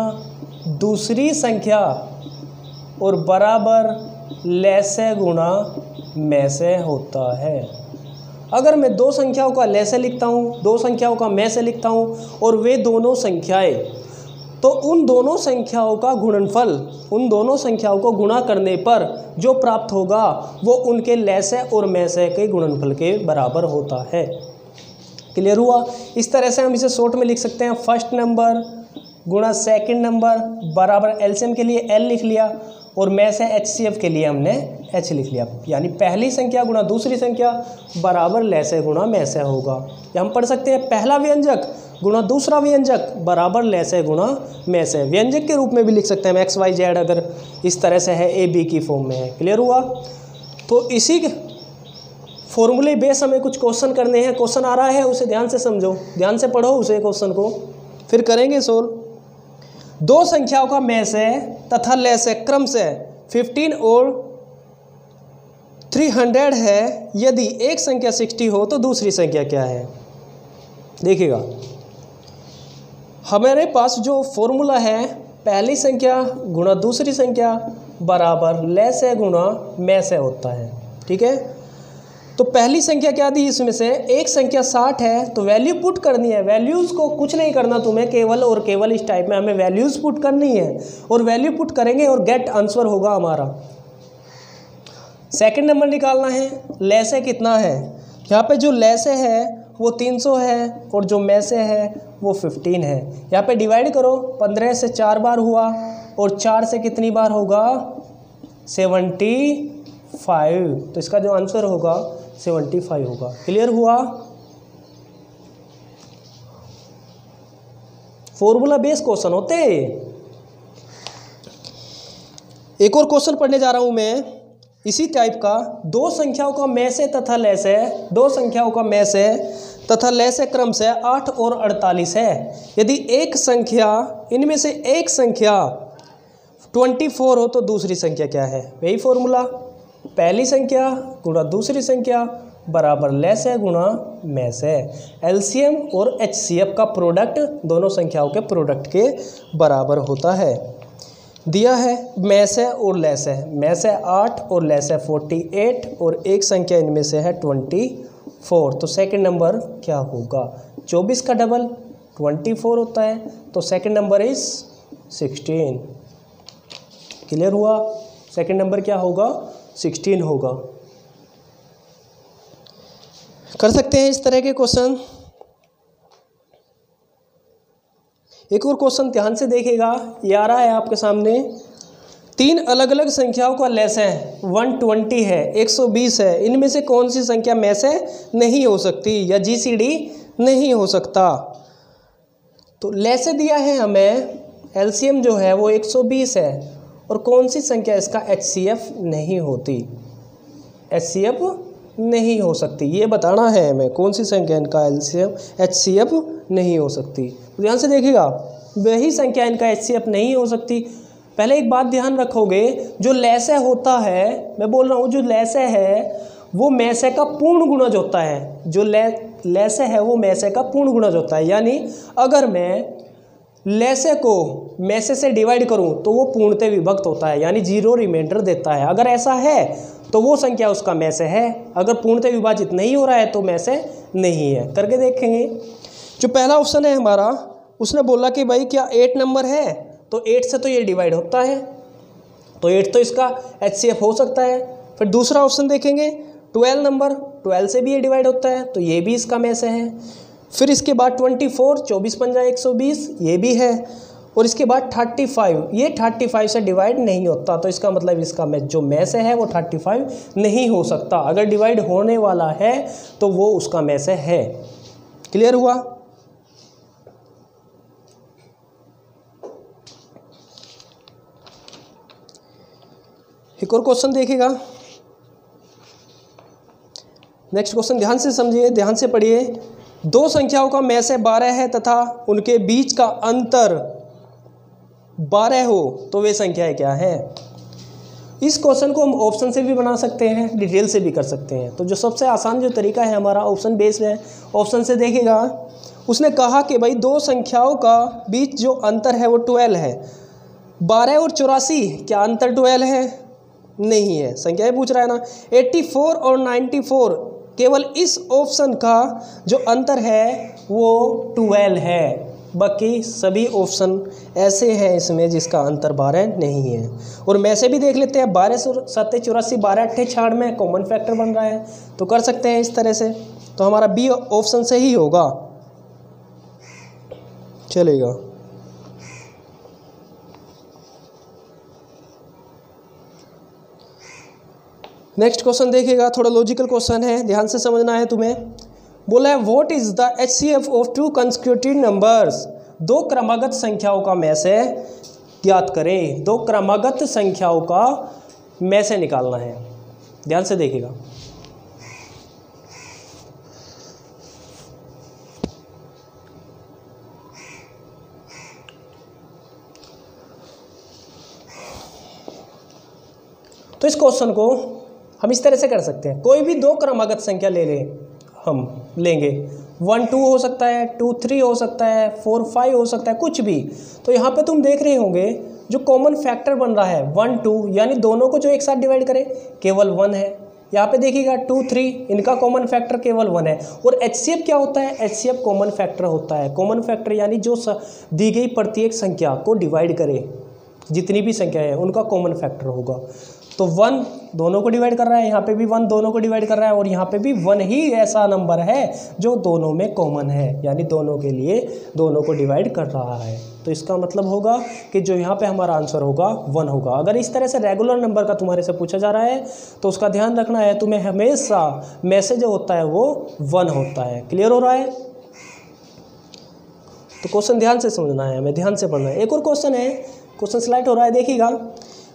दूसरी संख्या और बराबर लैसे गुणा मैसे होता है। अगर मैं दो संख्याओं का लैसे लिखता हूँ, दो संख्याओं का मैसे लिखता हूँ और वे दोनों संख्याएं, तो उन दोनों संख्याओं का गुणनफल, उन दोनों संख्याओं को गुणा करने पर जो प्राप्त होगा वो उनके लैसे और मैसे के गुणनफल के बराबर होता है। क्लियर हुआ। इस तरह से हम इसे शॉर्ट में लिख सकते हैं, फर्स्ट नंबर गुणा सेकंड नंबर बराबर एलसीएम के लिए L लिख लिया और मैसे HCF के लिए हमने H लिख लिया। यानी पहली संख्या गुणा दूसरी संख्या बराबर लैसे गुणा मैसे होगा। या हम पढ़ सकते हैं पहला व्यंजक गुणा दूसरा व्यंजक बराबर लैसे गुणा मैसे। व्यंजक के रूप में भी लिख सकते हैं हम XYZ, अगर इस तरह से है AB की फॉर्म में है। क्लियर हुआ। तो इसी फॉर्मूले बेस हमें कुछ क्वेश्चन करने हैं। क्वेश्चन आ रहा है, उसे ध्यान से समझो, ध्यान से पढ़ो उसे, क्वेश्चन को फिर करेंगे सोल्व। दो संख्याओं का मैसे तथा लैसे क्रम से 15 और 300 है। यदि एक संख्या 60 हो तो दूसरी संख्या क्या है। देखिएगा हमारे पास जो फॉर्मूला है, पहली संख्या गुणा दूसरी संख्या बराबर लैसे गुणा मैसे होता है। ठीक है। तो पहली संख्या क्या दी, इसमें से एक संख्या 60 है तो वैल्यू पुट करनी है। वैल्यूज़ को कुछ नहीं करना तुम्हें, केवल और केवल इस टाइप में हमें वैल्यूज़ पुट करनी है और वैल्यू पुट करेंगे और गेट आंसर होगा हमारा। सेकंड नंबर निकालना है, लैसे कितना है। यहाँ पे जो लैसे है वो 300 है और जो मैसे है वो 15 है। यहाँ पे डिवाइड करो, 15 से 4 बार हुआ और 4 से कितनी बार होगा, 75। तो इसका जो आंसर होगा 75 होगा। क्लियर हुआ। फॉर्मूला बेस्ड क्वेश्चन होते हैं। एक और क्वेश्चन पढ़ने जा रहा हूं मैं इसी टाइप का। दो संख्याओं का मैसे तथा लैसे, दो संख्याओं का मैसे तथा लैसे क्रम से 8 और 48 है। यदि एक संख्या, इनमें से एक संख्या 24 हो तो दूसरी संख्या क्या है। वही फॉर्मूला, पहली संख्या गुणा दूसरी संख्या बराबर लैसे गुणा मैसे। एलसीएम और एचसीएफ का प्रोडक्ट दोनों संख्याओं के प्रोडक्ट के बराबर होता है। दिया है मैसे और लैसे, मैसे 8 और लैसे 48 और एक संख्या इनमें से है 24। तो सेकंड नंबर क्या होगा, 24 का डबल 24 होता है, तो सेकंड नंबर इज 16। क्लियर हुआ। सेकंड नंबर क्या होगा, 16 होगा। कर सकते हैं इस तरह के क्वेश्चन। एक और क्वेश्चन ध्यान से देखिएगा, ये आ रहा है आपके सामने। 3 अलग अलग संख्याओं का लेस है, 120 है, 120 है, इनमें से कौन सी संख्या में से नहीं हो सकती या जीसीडी नहीं हो सकता। तो लेस दिया है हमें, एलसीएम जो है वो 120 है, और कौन सी संख्या इसका एचसीएफ नहीं होती, एचसीएफ नहीं हो सकती, ये बताना है हमें कौन सी संख्या इनका एचसीएफ नहीं हो सकती। तो ध्यान से देखिएगा, वही संख्या इनका एचसीएफ नहीं हो सकती। पहले एक बात ध्यान रखोगे, जो लैसे होता है, मैं बोल रहा हूँ जो लैसे है वो मैसे का पूर्ण गुणज होता है, जो लैसे है वो मैसे का पूर्ण गुणज होता है। यानी अगर मैं लैसे को मैसे से डिवाइड करूं तो वो पूर्णतः विभक्त होता है, यानी 0 रिमाइंडर देता है। अगर ऐसा है तो वो संख्या उसका मैसे है, अगर पूर्णतः विभाजित नहीं हो रहा है तो मैसे नहीं है। करके देखेंगे। जो पहला ऑप्शन है हमारा, उसने बोला कि भाई क्या 8 नंबर है, तो 8 से तो ये डिवाइड होता है, तो 8 तो इसका एचसीएफ हो सकता है। फिर दूसरा ऑप्शन देखेंगे, 12 नंबर, 12 से भी ये डिवाइड होता है, तो ये भी इसका मैसे है। फिर इसके बाद 24, 24 पंजा 120, ये भी है। और इसके बाद 35, ये 35 से डिवाइड नहीं होता, तो इसका मतलब इसका जो मैसे है वो 35 नहीं हो सकता। अगर डिवाइड होने वाला है तो वो उसका मैसे है। क्लियर हुआ। एक और क्वेश्चन देखिएगा। नेक्स्ट क्वेश्चन ध्यान से समझिए, ध्यान से पढ़िए। 2 संख्याओं का मैसे 12 है तथा उनके बीच का अंतर 12 हो तो वे संख्याएं क्या है। इस क्वेश्चन को हम ऑप्शन से भी बना सकते हैं, डिटेल से भी कर सकते हैं। तो जो सबसे आसान जो तरीका है हमारा ऑप्शन बेस्ड है। ऑप्शन से देखिएगा, उसने कहा कि भाई 2 संख्याओं का बीच जो अंतर है वो 12 है। 12 और 84, क्या अंतर 12 है? नहीं है। संख्याएं पूछ रहा है ना। 84 और 94, केवल इस ऑप्शन का जो अंतर है वो 12 है। बाकी सभी ऑप्शन ऐसे हैं इसमें जिसका अंतर 12 नहीं है। और मैं से भी देख लेते हैं, 12 7 84, 12 8 96 कॉमन फैक्टर बन रहा है, तो कर सकते हैं इस तरह से। तो हमारा बी ऑप्शन से ही होगा, चलेगा। नेक्स्ट क्वेश्चन देखिएगा, थोड़ा लॉजिकल क्वेश्चन है, ध्यान से समझना है तुम्हें। बोला है what is the HCF of 2 consecutive numbers. 2 क्रमागत संख्याओं का में से ज्ञात करें। 2 क्रमागत संख्याओं का में से निकालना है। ध्यान से देखिएगा। तो इस क्वेश्चन को हम इस तरह से कर सकते हैं। कोई भी 2 क्रमागत संख्या ले लें, हम लेंगे 1 2 हो सकता है, 2 3 हो सकता है, 4 5 हो सकता है, कुछ भी। तो यहाँ पे तुम देख रहे होंगे जो कॉमन फैक्टर बन रहा है 1 2, यानी दोनों को जो एक साथ डिवाइड करें केवल 1 है। यहाँ पे देखिएगा 2 3, इनका कॉमन फैक्टर केवल 1 है। और एचसीएफ क्या होता है? एचसीएफ कॉमन फैक्टर होता है। कॉमन फैक्टर यानी जो दी गई प्रत्येक संख्या को डिवाइड करे, जितनी भी संख्या है उनका कॉमन फैक्टर होगा। तो 1 दोनों को डिवाइड कर रहा है, यहाँ पे भी 1 दोनों को डिवाइड कर रहा है, और यहाँ पे भी 1 ही ऐसा नंबर है जो दोनों में कॉमन है, यानी दोनों के लिए दोनों को डिवाइड कर रहा है। तो इसका मतलब होगा कि जो यहाँ पे हमारा आंसर होगा 1 होगा। अगर इस तरह से रेगुलर नंबर का तुम्हारे से पूछा जा रहा है तो उसका ध्यान रखना है, तुम्हें हमेशा मैसेज जो होता है वो 1 होता है। क्लियर हो रहा है? तो क्वेश्चन ध्यान से समझना है, हमें ध्यान से पढ़ना है। एक और क्वेश्चन है, क्वेश्चन स्लाइड हो रहा है, देखिएगा।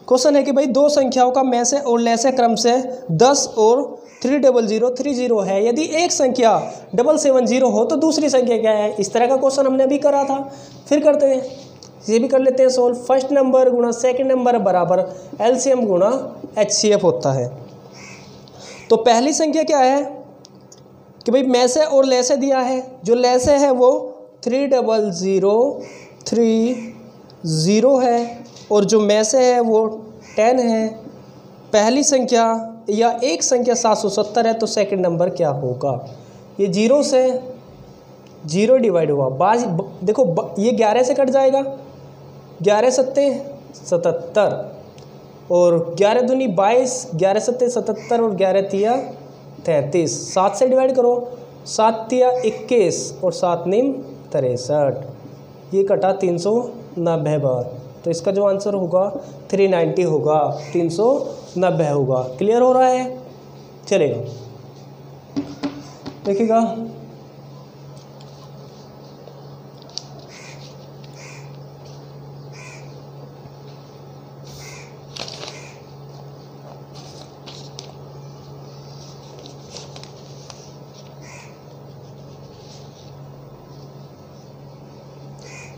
क्वेश्चन है कि भाई 2 संख्याओं का में से और लेसे क्रम से 10 और 30030 है। यदि एक संख्या 770 हो तो दूसरी संख्या क्या है? इस तरह का क्वेश्चन हमने अभी करा था, फिर करते हैं, ये भी कर लेते हैं सोल्व। फर्स्ट नंबर गुणा सेकंड नंबर बराबर एलसीएम गुणा एचसीएफ होता है। तो पहली संख्या क्या है कि भाई में से और लेसे दिया है, जो लेसे है वो 30030 है, और जो में से है वो 10 है। पहली संख्या या एक संख्या 770 है, तो सेकंड नंबर क्या होगा? ये 0 से 0 डिवाइड हुआ, देखो ये 11 से कट जाएगा, 11 7 77, और 11 दूनी 22, 11 सत्ते 77 और 11 तिया 33। 7 से डिवाइड करो, 7 तिया 21 और 7 नीम 63। ये कटा 390 बार, तो इसका जो आंसर होगा 390 होगा, 390 होगा। क्लियर हो रहा है? चलेगा, देखिएगा।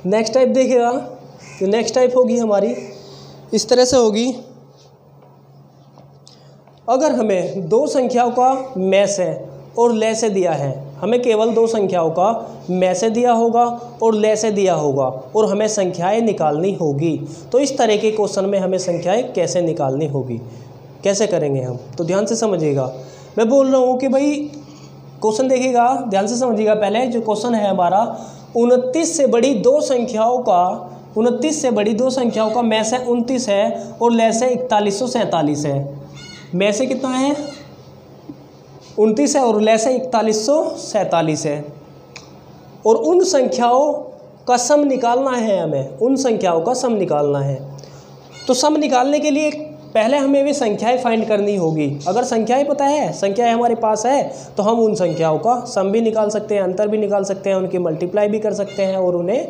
नेक्स्ट टाइप देखिएगा, जो नेक्स्ट टाइप होगी हमारी इस तरह से होगी। अगर हमें दो संख्याओं का मैसे और लैसे दिया है, हमें केवल दो संख्याओं का मैसे दिया होगा और लैसे दिया होगा और हमें संख्याएं निकालनी होगी, तो इस तरह के क्वेश्चन में हमें संख्याएं कैसे निकालनी होगी, कैसे करेंगे हम, तो ध्यान से समझिएगा। मैं बोल रहा हूँ कि भाई क्वेश्चन देखिएगा, ध्यान से समझिएगा। पहले जो क्वेश्चन है हमारा 29 से बड़ी दो संख्याओं का, 29 से बड़ी दो संख्याओं का मैसे 29 है और लैसे 4147 है। मैसे कितना है? 29 है और लैसे 4147 है। और उन संख्याओं का सम निकालना है हमें, उन संख्याओं का सम निकालना है। तो सम निकालने के लिए पहले हमें भी संख्याएं फाइंड करनी होगी। अगर संख्याएं पता है, संख्याएं हमारे पास है, तो हम उन संख्याओं का सम भी निकाल सकते हैं, अंतर भी निकाल सकते हैं, उनकी मल्टीप्लाई भी कर सकते हैं और उन्हें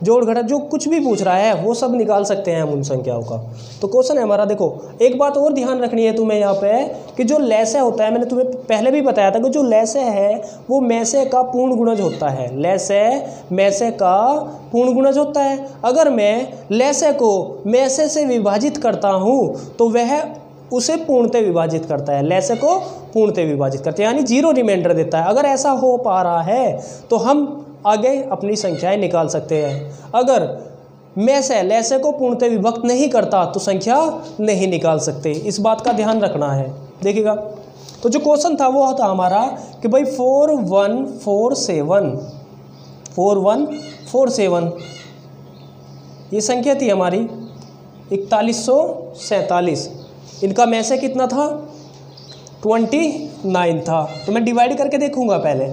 जोड़ घटा जो कुछ भी पूछ रहा है वो सब निकाल सकते हैं हम उन संख्याओं का। तो क्वेश्चन है हमारा, देखो एक बात और ध्यान रखनी है तुम्हें यहाँ पे कि जो लैसे होता है, मैंने तुम्हें पहले भी बताया था कि जो लैसे है वो मैसे का पूर्ण गुणज होता है। लैसे मैसे का पूर्ण गुणज होता है। अगर मैं लैसे को मैसे से विभाजित करता हूँ तो वह उसे पूर्णतः विभाजित करता है, लैसे को पूर्णतः विभाजित करता है, यानी जीरो रिमाइंडर देता है। अगर ऐसा हो पा रहा है तो हम आगे अपनी संख्याएं निकाल सकते हैं। अगर मैसे लैसे को पूर्णतः विभक्त नहीं करता तो संख्या नहीं निकाल सकते, इस बात का ध्यान रखना है। देखिएगा, तो जो क्वेश्चन था वो था हमारा कि भाई 4147 ये संख्या थी हमारी 4147। इनका मैसे कितना था? 29 था। तो मैं डिवाइड करके देखूंगा पहले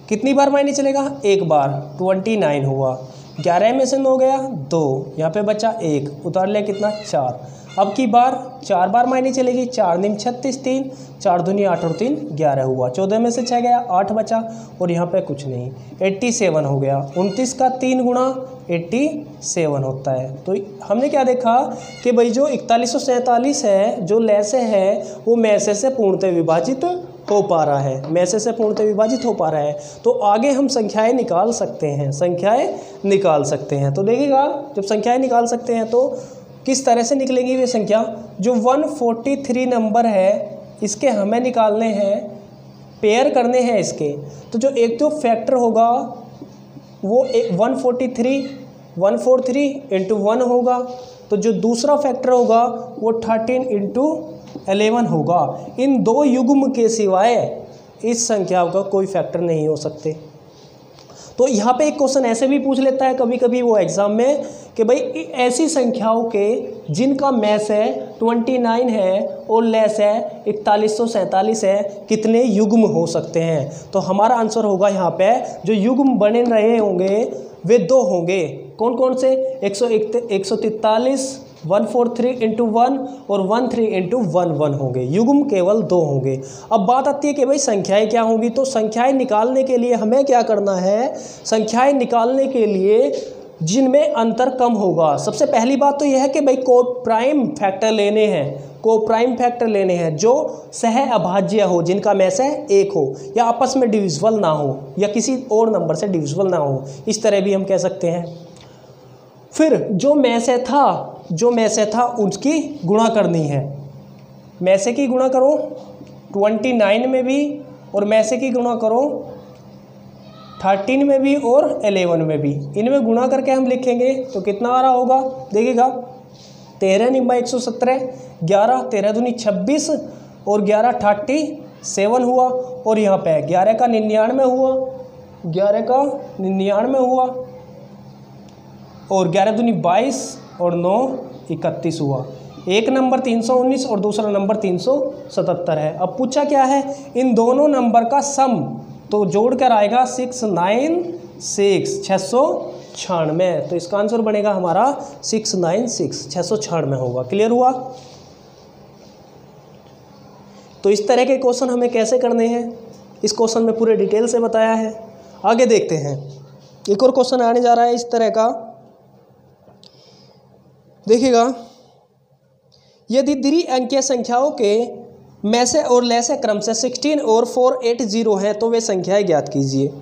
कितनी बार मायने चलेगा, एक बार। 29 हुआ, 11 में से 9 गया 2, यहाँ पे बचा 1, उतार लिया कितना 4। अब की बार 4 बार मायने चलेगी, 4 निम 36, 3 4 दूनी 8 और 3 11 हुआ। 14 में से 6 गया 8 बचा और यहाँ पे कुछ नहीं, 87 हो गया। 29 का 3 गुणा 87 होता है। तो हमने क्या देखा कि भाई जो 4147 है, जो लैसे है वो मैसे से पूर्णतः विभाजित हो पा रहा है, मैसे से पूर्णतः विभाजित हो पा रहा है। तो आगे हम संख्याएं निकाल सकते हैं, संख्याएं निकाल सकते हैं। तो देखिएगा, जब संख्याएं निकाल सकते हैं तो किस तरह से निकलेंगी वे संख्या। जो 143 नंबर है इसके हमें निकालने हैं, पेयर करने हैं इसके। तो जो एक तो फैक्टर होगा वो 143 इंटू 1 होगा। तो जो दूसरा फैक्टर होगा वो 13 इंटू 11 होगा। इन दो युग्म के सिवाय इस संख्या का कोई फैक्टर नहीं हो सकते। तो यहाँ पे एक क्वेश्चन ऐसे भी पूछ लेता है कभी कभी वो एग्ज़ाम में कि भाई ऐसी संख्याओं के जिनका मैस है 29 है और लेस है 4147 है, कितने युग्म हो सकते हैं। तो हमारा आंसर होगा यहाँ पे जो युग्म बने रहे होंगे वे 2 होंगे। कौन कौन से? 143 143 इंटू 1 और 13 इंटू 11 होंगे। युग्म केवल 2 होंगे। अब बात आती है कि भाई संख्याएं क्या होंगी। तो संख्याएं निकालने के लिए हमें क्या करना है? संख्याएं निकालने के लिए जिनमें अंतर कम होगा, सबसे पहली बात तो यह है कि भाई को प्राइम फैक्टर लेने हैं, को प्राइम फैक्टर लेने हैं जो सह अभाज्य हो, जिनका मैसे 1 हो या आपस में डिविजिबल ना हो या किसी और नंबर से डिविजिबल ना हो, इस तरह भी हम कह सकते हैं। फिर जो मैसे था उसकी गुणा करनी है। मैसे की गुणा करो 29 में भी और मैसे की गुणा करो 13 में भी और 11 में भी। इनमें गुणा करके हम लिखेंगे तो कितना आ रहा होगा? देखिएगा, 13 निम्बा 117, 11 13 दूनी 26 और 11 37 हुआ। और यहाँ पे 11 का 99 हुआ, 11 का 99 हुआ और 11 दूनी 22 और 9 31 हुआ। एक नंबर 319 और दूसरा नंबर 377 है। अब पूछा क्या है, इन दोनों नंबर का सम, तो जोड़ कर आएगा 696 696, तो इसका आंसर बनेगा हमारा 696 696 होगा। क्लियर हुआ। तो इस तरह के क्वेश्चन हमें कैसे करने हैं, इस क्वेश्चन में पूरे डिटेल से बताया है। आगे देखते हैं, एक और क्वेश्चन आने जा रहा है इस तरह का, देखिएगा। यदि द्विअंकीय संख्याओं के में से और ले से क्रम से 16 और 480 है तो वे संख्याएं ज्ञात कीजिए।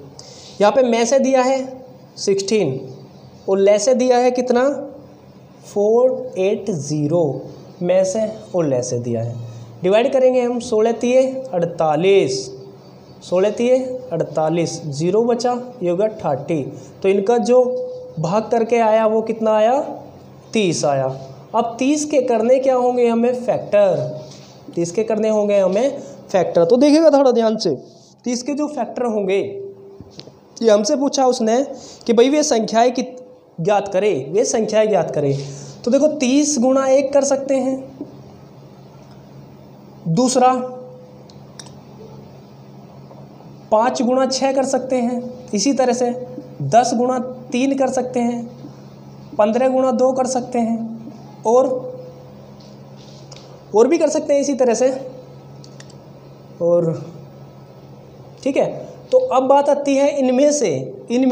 यहाँ पे में से दिया है 16 और ले से दिया है कितना 480, में से और ले से दिया है। डिवाइड करेंगे हम, 16 तिये 48, 16 तिये 48, 0 बचा, ये होगा 30। तो इनका जो भाग करके आया वो कितना आया 30 आया। अब 30 के करने क्या होंगे हमें फैक्टर, 30 के करने होंगे हमें फैक्टर। तो देखिएगा थोड़ा ध्यान से, 30 के जो फैक्टर होंगे ये हमसे पूछा उसने कि भाई वे संख्याएं ज्ञात करें, वे संख्याएं ज्ञात करें। तो देखो 30 गुणा 1 कर सकते हैं, दूसरा 5 गुणा 6 कर सकते हैं, इसी तरह से 10 गुणा 3 कर सकते हैं, 15 गुणा 2 कर सकते हैं, और भी कर सकते हैं इसी तरह से। और ठीक है, तो अब बात आती है इनमें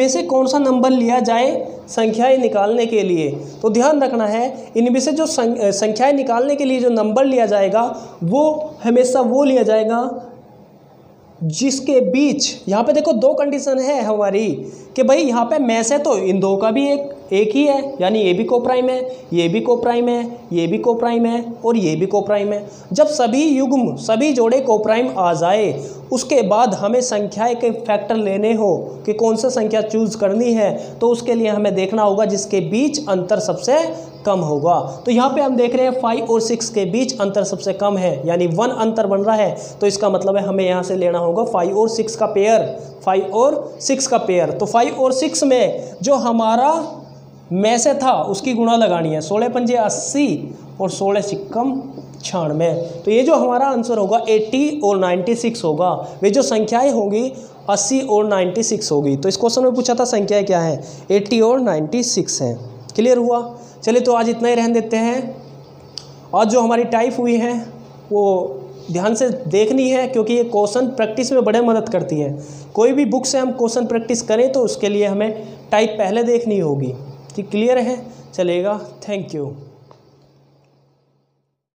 से कौन सा नंबर लिया जाए संख्याएं निकालने के लिए। तो ध्यान रखना है, इनमें से जो संख्याएं निकालने के लिए जो नंबर लिया जाएगा वो हमेशा वो लिया जाएगा जिसके बीच, यहाँ पे देखो दो कंडीशन है हमारी कि भाई यहाँ पे में से तो इन दो का भी एक ही है, यानी ये भी कोप्राइम है, ये भी कोप्राइम है, ये भी कोप्राइम है और ये भी कोप्राइम है। जब सभी युग्म सभी जोड़े कोप्राइम आ जाए उसके बाद हमें संख्याएं के फैक्टर लेने हो कि कौन सा संख्या चूज करनी है, तो उसके लिए हमें देखना होगा जिसके बीच अंतर सबसे कम होगा। तो यहाँ पे हम देख रहे हैं 5 और 6 के बीच अंतर सबसे कम है, यानी 1 अंतर बन रहा है। तो इसका मतलब है हमें यहाँ से लेना होगा 5 और 6 का पेयर, 5 और 6 का पेयर। तो 5 और 6 में जो हमारा में से था उसकी गुणा लगानी है, 16 पंजे 80 और 16 सिक्कम 96। तो ये जो हमारा आंसर होगा 80 और 96 होगा। वे जो संख्याएं होंगी 80 और 96 होगी। तो इस क्वेश्चन में पूछा था संख्याएं क्या है, 80 और 96 हैं। क्लियर हुआ। चलिए तो आज इतना ही रहने देते हैं। आज जो हमारी टाइप हुई है वो ध्यान से देखनी है, क्योंकि ये क्वेश्चन प्रैक्टिस में बड़े मदद करती है। कोई भी बुक से हम क्वेश्चन प्रैक्टिस करें तो उसके लिए हमें टाइप पहले देखनी होगी। ठीक, क्लियर है, चलेगा। Thank you.